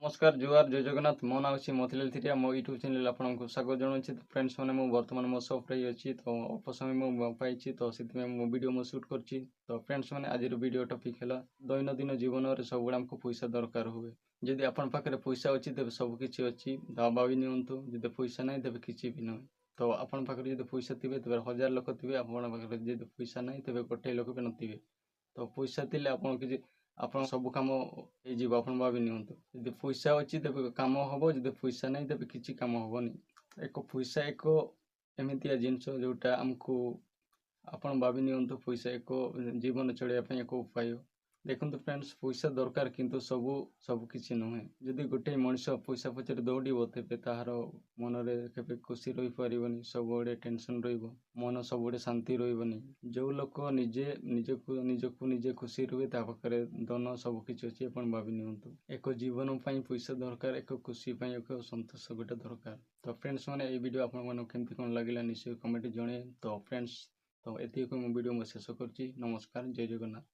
नमस्कार जुआर जय जगन्नाथ मो ना अच्छी मोतीलाल थिरिया मो यूट्यूब चैनल आपको स्वागत जनाऊँगी। तो फ्रेंड्स मैंने बर्तमान मो सॉप रही अच्छी तो अल्प समय मु पाई तो से मो वीडियो मो शूट कर। तो फ्रेंड्स मैंने आज वीडियो टॉपिक है दैनंदिन जीवन में सब गुड़ा आमको पैसा दरकार हुए। जदि आपन पाखे पैसा अच्छी तेज सबकि अच्छी दबा भी नियंतु जब पैसा ना तेज किसी भी नुहे। तो आपन पाखे जब पैसा थे तेज 1000 लोक थे आप जब पैसा ना तेज गोटे लोक भी नथिबे। तो पैसा थिले आपन कि ଆପଣ ସବୁ କାମ ହେଇଯିବ ଆପଣ ଭାବି ନିଅନ୍ତୁ। ଯଦି ପଇସା ଅଛି ତେବେ କାମ ହବ, ଯଦି ପଇସା ନାହିଁ ତେବେ କିଛି କାମ ହବନି। ପଇସା ଏକ ଏମିତିଆ ଜିନିଷ ଯୋଉଟା ଆମକୁ ଆପଣ ଭାବି ନିଅନ୍ତୁ ପଇସା ଏକ ଜୀବନ ଚଳିବା ପାଇଁ ଏକ ଉପାୟ। ଦେଖନ୍ତୁ फ्रेंड्स पैसा दरकार किंतु ସବୁ କିଛି ନୁହେଁ। ଯଦି ଗୋଟେ ମଣିଷ ପଇସା ପଛରେ ଦୌଡ଼ିବ ତେବେ ତାହାର ମନରେ କେବେ ଖୁସି ରହିପାରିବନି, ସବୁବେଳେ ଟେନସନ୍ ରହିବ, ମନ ସବୁବେଳେ ଶାନ୍ତି ରହିବନି। ଯେଉଁ ଲୋକ ନିଜକୁ ନିଜେ ଖୁସି ରୁହେ ତା ପାଖରେ ଧନ ସବୁ କିଛି ଅଛି ଆପଣ ଭାବି ନିଅନ୍ତୁ। ଏକ ଜୀବନ ପାଇଁ ପଇସା ଦରକାର, ଏକ ଖୁସି ପାଇଁ ଏକ ସନ୍ତୋଷ ଗୋଟେ ଦରକାର। ତ फ्रेंड्स ମାନେ ଏଇ ଭିଡ଼ିଓ ଆପଣମାନଙ୍କୁ କେମିତି କ'ଣ ଲାଗିଲା ନିଶ୍ଚୟ କମେଣ୍ଟ ଜଣେଇବେ। ତ फ्रेंड्स तो एतिक वीडियो मैं शेष कर। नमस्कार जय जगन्नाथ।